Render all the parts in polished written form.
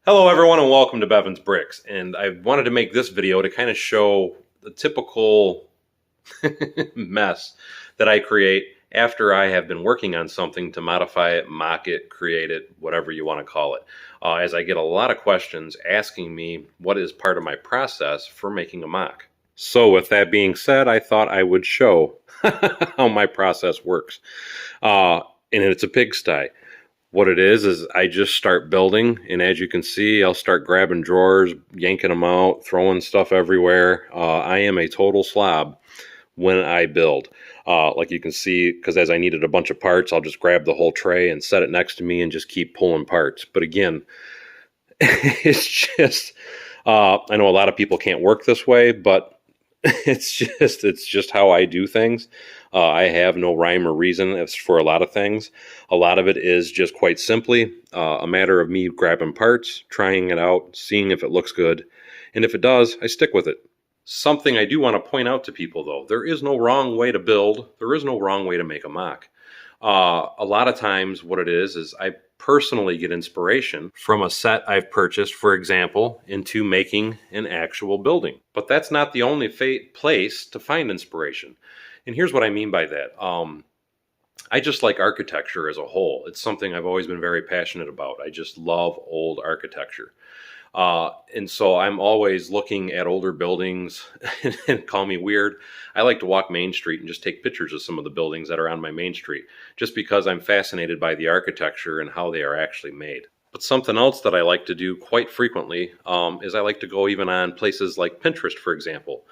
Hello everyone and welcome to Bevins Bricks, and I wanted to make this video to kind of show the typical mess that I create after I have been working on something to modify it, mock it, create it, whatever you want to call it, as I get a lot of questions asking me what is part of my process for making a mock. So with that being said, I thought I would show how my process works, and it's a pigsty. What it is I just start building, and as you can see, I'll start grabbing drawers, yanking them out, throwing stuff everywhere. I am a total slob when I build. Like you can see, because as I needed a bunch of parts, I'll just grab the whole tray and set it next to me and just keep pulling parts. But again, it's just, I know a lot of people can't work this way, but it's just how I do things. I have no rhyme or reason as for a lot of things. A lot of it is just quite simply a matter of me grabbing parts, trying it out, seeing if it looks good, and if it does, I stick with it. Something I do want to point out to people, though, there is no wrong way to build. There is no wrong way to make a mock. A lot of times what it is I personally get inspiration from a set I've purchased, for example, into making an actual building. But that's not the only place to find inspiration. And here's what I mean by that. I just like architecture as a whole. It's something I've always been very passionate about. I just love old architecture. And so I'm always looking at older buildings and call me weird. I like to walk Main Street and just take pictures of some of the buildings that are on my Main Street, just because I'm fascinated by the architecture and how they are actually made. But something else that I like to do quite frequently is I like to go even on places like Pinterest, for example,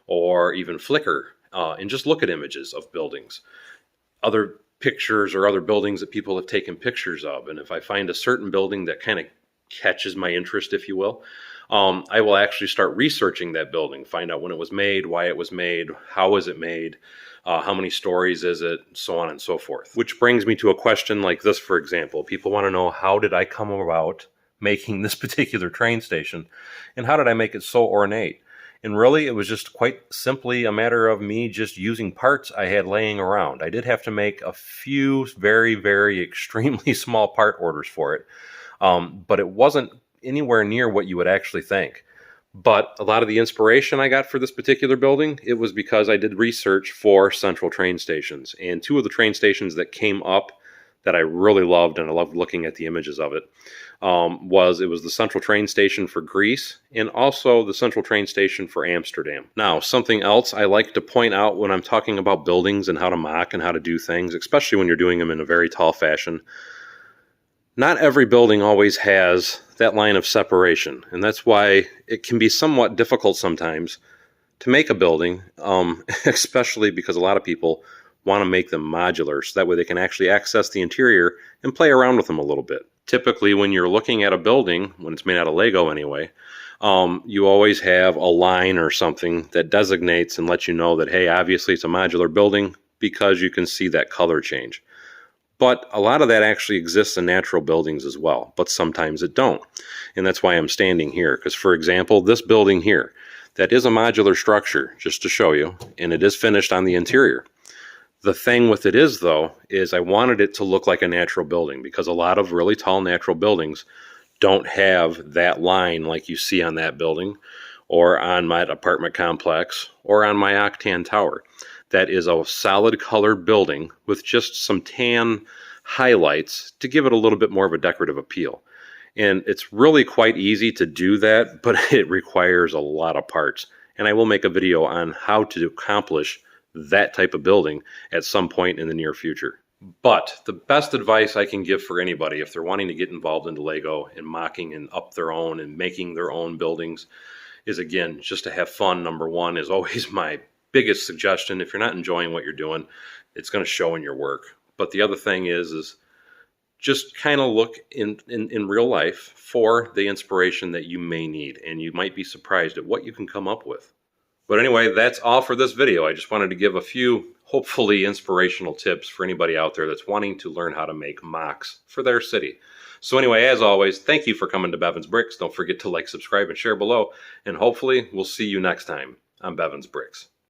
or even Flickr, and just look at images of buildings, other pictures or other buildings that people have taken pictures of. And if I find a certain building that kind of catches my interest, if you will, I will actually start researching that building, find out when it was made, why it was made, how was it made, how many stories is it, so on and so forth. Which brings me to a question like this, for example. People want to know, how did I come about making this particular train station, and how did I make it so ornate? And really, it was just quite simply a matter of me just using parts I had laying around. I did have to make a few very, very extremely small part orders for it. But it wasn't anywhere near what you would actually think. But a lot of the inspiration I got for this particular building, it was because I did research for central train stations. And two of the train stations that came up that I really loved, and I loved looking at the images of it, was the central train station for Greece and also the central train station for Amsterdam. Now, something else I like to point out when I'm talking about buildings and how to mock and how to do things, especially when you're doing them in a very tall fashion, not every building always has that line of separation, and that's why it can be somewhat difficult sometimes to make a building, especially because a lot of people want to make them modular, so that way they can actually access the interior and play around with them a little bit. Typically, when you're looking at a building, when it's made out of Lego anyway, you always have a line or something that designates and lets you know that, hey, obviously it's a modular building, because you can see that color change. But a lot of that actually exists in natural buildings as well, but sometimes it don't. And that's why I'm standing here, because, for example, this building here, that is a modular structure, just to show you, and it is finished on the interior. The thing with it is, though, is I wanted it to look like a natural building, because a lot of really tall natural buildings don't have that line like you see on that building, or on my apartment complex, or on my Octan Tower. That is a solid colored building with just some tan highlights to give it a little bit more of a decorative appeal. And it's really quite easy to do that, but it requires a lot of parts. And I will make a video on how to accomplish that type of building at some point in the near future. But the best advice I can give for anybody if they're wanting to get involved into Lego and mocking and up their own and making their own buildings is, again, just to have fun. Number one is always my biggest suggestion. If you're not enjoying what you're doing, it's going to show in your work. But the other thing is just kind of look in real life for the inspiration that you may need, and you might be surprised at what you can come up with. But anyway, that's all for this video. I just wanted to give a few hopefully inspirational tips for anybody out there that's wanting to learn how to make mocks for their city. So anyway, as always, thank you for coming to Bevins Bricks. Don't forget to like, subscribe, and share below, and hopefully we'll see you next time on Bevins Bricks.